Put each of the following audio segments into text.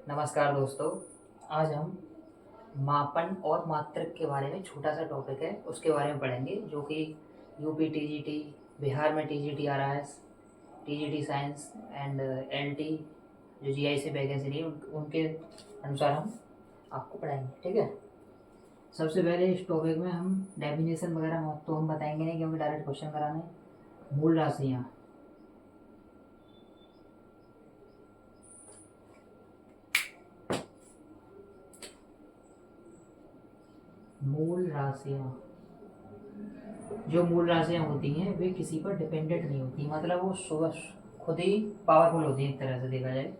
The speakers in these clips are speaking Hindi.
नमस्कार दोस्तों। आज हम मापन और मात्रक के बारे में छोटा सा टॉपिक है उसके बारे में पढ़ेंगे, जो कि यूपी टीजीटी, बिहार में टीजीटी आ रहा है, टीजीटी साइंस एंड एलटी जो जीआई से वैकेंसी नहीं उनके अनुसार हम आपको पढ़ाएंगे। ठीक है। सबसे पहले इस टॉपिक में हम डेफिनेशन वगैरह तो हम बताएंगे नहीं, क्योंकि डायरेक्ट क्वेश्चन कराने। मूल राशियाँ। मूल राशियाँ, जो मूल राशियाँ होती हैं वे किसी पर डिपेंडेंट नहीं होती, मतलब वो सुबह खुद ही पावरफुल होती हैं एक तरह से देखा जाए।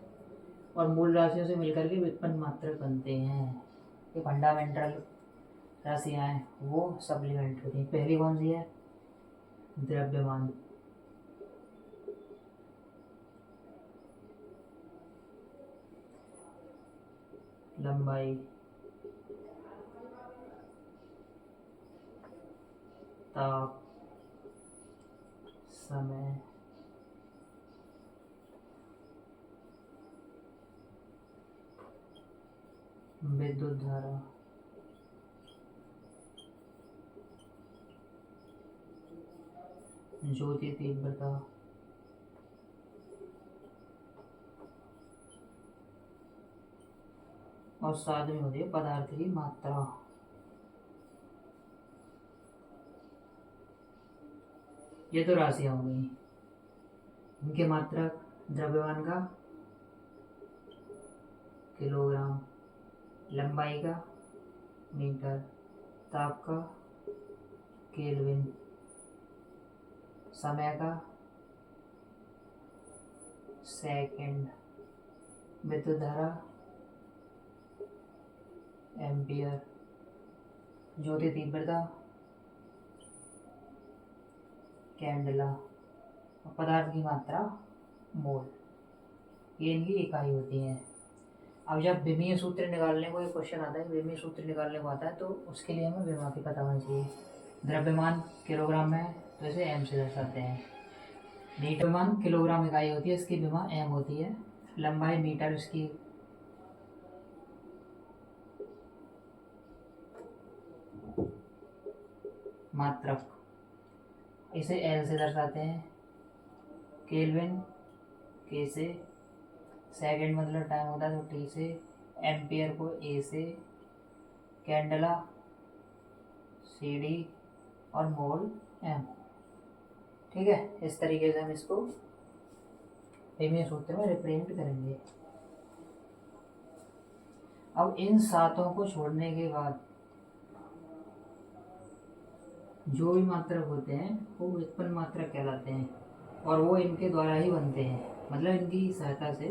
और मूल राशियों से मिलकर के व्युत्पन्न मात्रक बनते हैं। ये फंडामेंटल राशियाँ हैं, वो सप्लीमेंट होती हैं। पहली कौन सी है? द्रव्यमान। लंबाई, ताप, समय, विद्युत धारा, ज्योति तीव्रता, और साथ में होती है पदार्थ की मात्रा। ये तो राशियाँ हो गई। इनके मात्रक द्रव्यमान का किलोग्राम, लंबाई का मीटर, ताप का केल्विन, समय का सेकंड, विद्युत धारा एम्पियर, ज्योति तीव्रता कैंडेला, और पदार्थ की मात्रा मोल। ये इनकी इकाई होती हैं। अब जब विमीय सूत्र निकालने को एक क्वेश्चन आता है, विमीय सूत्र निकालने को आता है, तो उसके लिए हमें विमा की पता होनी चाहिए। द्रव्यमान किलोग्राम में है तो इसे एम से दर्शाते हैं। द्रव्यमान किलोग्राम इकाई होती है, इसकी विमा एम होती है। लंबाई मीटर, इसकी मात्रक, इसे एल से दर्शाते हैं। केल्विन के से, सेकंड मतलब टाइम होता है तो टी से, एम्पियर को ए से, कैंडला सी डी, और मोल एम। ठीक है। इस तरीके से हम इसको विमीय सूत्र में रिप्रेजेंट करेंगे। अब इन सातों को छोड़ने के बाद जो भी मात्रक होते हैं वो व्युत्पन्न मात्रक कहलाते हैं, और वो इनके द्वारा ही बनते हैं। मतलब इनकी सहायता से,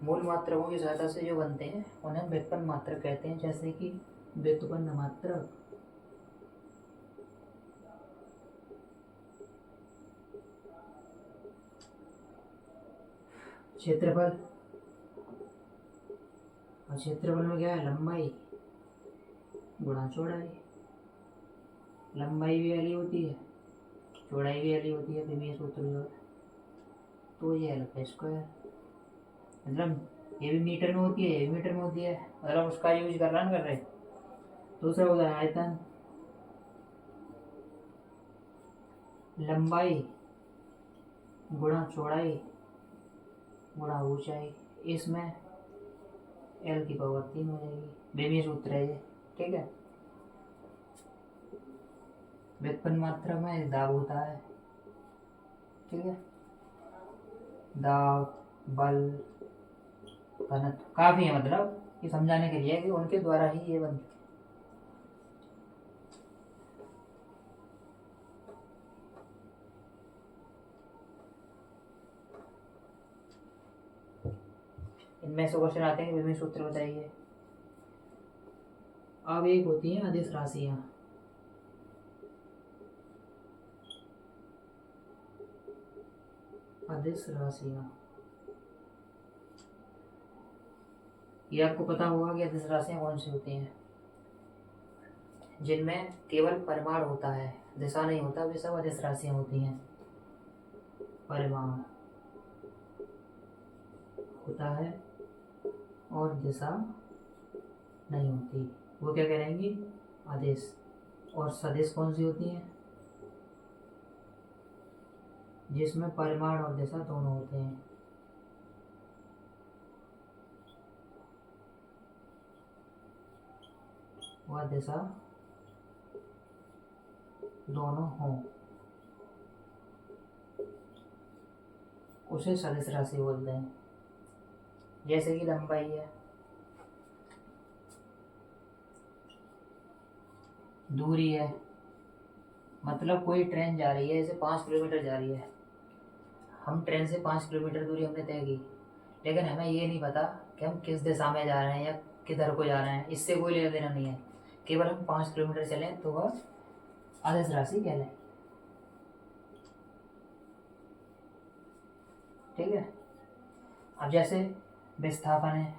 मूल मात्रकों की सहायता से जो बनते हैं उन्हें व्युत्पन्न मात्रक कहते हैं। जैसे कि व्युत्पन्न मात्रक क्षेत्रफल, और क्षेत्रफल में क्या है? लंबाई गुणा चौड़ाई। लंबाई भी वाली होती है, चौड़ाई भी वाली होती है विमीय सूत्र जो है, तो ये एल का स्क्वायर। मतलब ये भी मीटर में होती है, ये भी मीटर में होती है, मतलब उसका यूज कर रहा ना कर रहे। दूसरा होता है आयतन। लंबाई गुणा चौड़ाई गुणा ऊंचाई, इसमें एल की पावर 3 हो जाएगी। विमीय सूत्र है ये। ठीक है। व्युत्पन्न मात्रा में दाब होता है। ठीक है। दाब, बल, घनत्व काफी है, मतलब ये समझाने के लिए कि उनके द्वारा ही ये बनते। इनमें से क्वेश्चन आते हैं, विभिन्न सूत्र बताइए। अब एक होती है अदिश राशियां। अदिश राशियां, ये आपको पता होगा कि अदिश राशियां कौन सी होती हैं? जिनमें केवल परिमाण होता है, दिशा नहीं होता, वे सब अदिश राशियां होती हैं। परिमाण होता है और दिशा नहीं होती, वो क्या कहलाएंगी? आदेश। और सदिश कौन सी होती हैं? जिसमें परिमाण और दिशा दोनों होते हैं। वह दिशा दोनों हों, उसे सदिश राशि बोलते हैं। जैसे कि लंबाई है, दूरी है, मतलब कोई ट्रेन जा रही है, जैसे 5 किलोमीटर जा रही है, हम ट्रेन से 5 किलोमीटर दूरी हमने तय की, लेकिन हमें ये नहीं पता कि हम किस दिशा में जा रहे हैं या किधर को जा रहे हैं, इससे कोई लेना देना नहीं है। केवल हम 5 किलोमीटर चलें तो वह आदेश राशि कहलाए। ठीक है। अब जैसे विस्थापन है,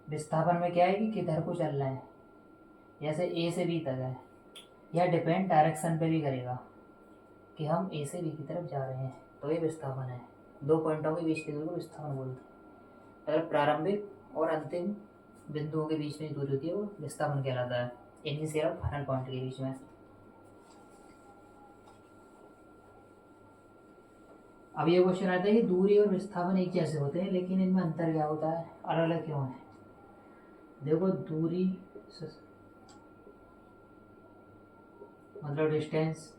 विस्थापन में क्या है कि किधर को चल रहे हैं, जैसे ए से बी तक है, यह डिपेंड डायरेक्शन पे भी करेगा कि हम ए से बी की तरफ जा रहे हैं, तो ये विस्थापन है। दो पॉइंटों के बीच की दूरी को विस्थापन बोलते हैं। अगर प्रारंभिक और अंतिम बिंदुओं के बीच में दूरी होती है वो विस्थापन कहलाता है, इनिशियल और फाइनल पॉइंट के बीच में। अब ये क्वेश्चन आता है कि दूरी और विस्थापन एक जैसे होते हैं, लेकिन इनमें अंतर क्या होता है, अलग अलग क्यों है? देखो, दूरी मतलब डिस्टेंस,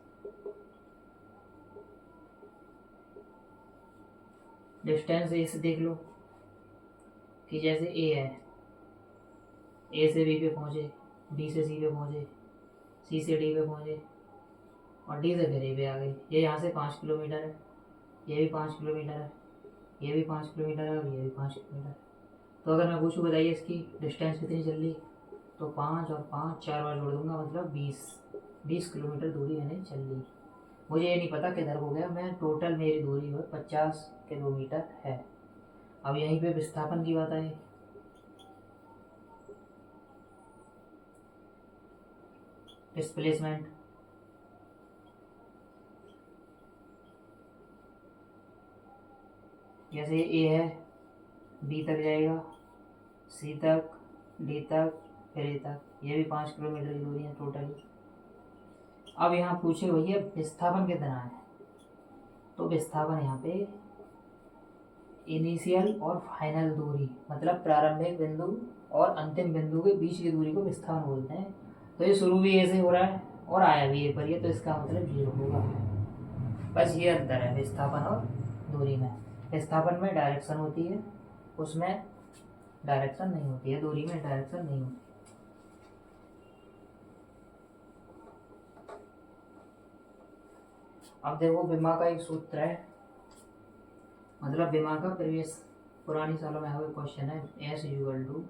डिस्टेंस ए से देख लो कि जैसे ए है, ए से बी पे पहुंचे, बी से सी पे पहुंचे, सी से डी पे पहुंचे और डी से फिर ए पे आ गई। ये यहाँ से 5 किलोमीटर है, ये भी 5 किलोमीटर है, ये भी 5 किलोमीटर है और ये भी 5 किलोमीटर। तो अगर मैं पूछूँ बताइए इसकी डिस्टेंस कितनी चल रही, तो 5 और 5 4 बार जोड़ दूंगा, मतलब 20 किलोमीटर दूरी मैंने चल ली। मुझे ये नहीं पता किधर हो गया, मैं टोटल मेरी दूरी है 50 किलोमीटर है। अब यहीं पे विस्थापन की बात आई, डिस्प्लेसमेंट। जैसे ए है, बी तक जाएगा, सी तक, डी तक, फिर ए तक, ये भी 5 किलोमीटर की दूरी है टोटल। अब यहाँ पूछे भैया विस्थापन कितना है, तो विस्थापन यहाँ पे इनिशियल और फाइनल दूरी, मतलब प्रारंभिक बिंदु और अंतिम बिंदु के बीच की दूरी को विस्थापन बोलते हैं। तो ये शुरू भी ऐसे हो रहा है और आया भी ए पर, ये तो इसका मतलब 0 होगा। बस ये अंतर है विस्थापन और दूरी में। विस्थापन में डायरेक्शन होती है, उसमें डायरेक्शन नहीं होती है, दूरी में डायरेक्शन नहीं होती। अब देखो विमा का एक सूत्र है, मतलब विमा का प्रीवियस पुरानी सालों में हुआ क्वेश्चन है, S equal to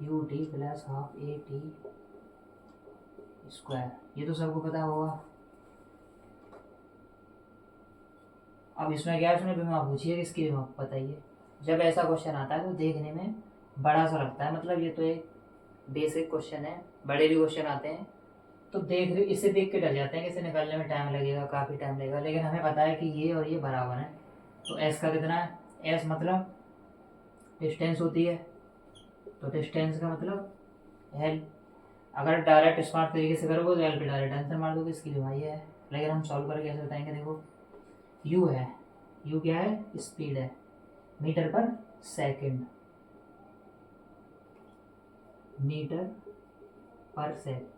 U T plus half A T square, ये तो सबको पता होगा। अब इसमें क्या है, उसने विमा पूछी है, किसकी विमा बताइए। जब ऐसा क्वेश्चन आता है तो देखने में बड़ा सा लगता है, मतलब ये तो एक बेसिक क्वेश्चन है, बड़े भी क्वेश्चन आते हैं तो इसे देख के डर जाते हैं कि इसे निकालने में टाइम लगेगा, काफ़ी टाइम लगेगा, लेकिन हमें पता है कि ये और ये बराबर है। तो एस का कितना है, एस मतलब डिस्टेंस होती है, तो डिस्टेंस का मतलब एल। अगर डायरेक्ट स्मार्ट तरीके से करोगे तो एल पे डायरेक्ट आंसर मार दोगे, इसकी विमा ये है। लेकिन हम सॉल्व करके कैसे बताएंगे, देखो यू है, यू क्या है, स्पीड है, मीटर पर सेकंड, मीटर पर सेकंड,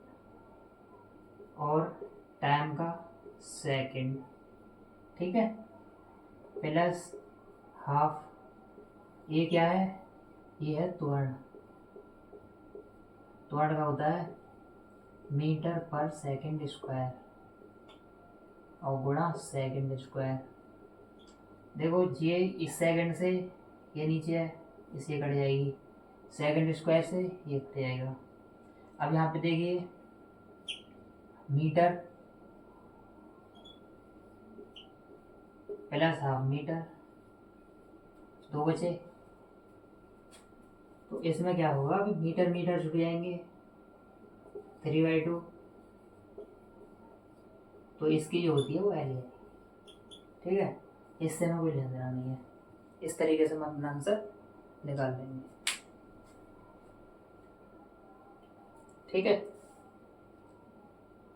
और टाइम का सेकंड, ठीक है, प्लस हाफ, ये क्या है, ये है त्वरण, त्वरण का होता है मीटर पर सेकंड स्क्वायर और गुणा सेकंड स्क्वायर। देखो ये इस सेकंड से ये नीचे है, इससे कट जाएगी, सेकंड स्क्वायर से ये कट जाएगा। अब यहाँ पे देखिए मीटर प्लस हाफ मीटर, दो बचे, तो इसमें क्या होगा, अभी मीटर मीटर जुड़ जाएंगे, 3/2, तो इसकी जो होती है वो एल है, ठीक है, इससे में कोई लेना देना नहीं है। इस तरीके से हम अपना आंसर निकाल लेंगे। ठीक है।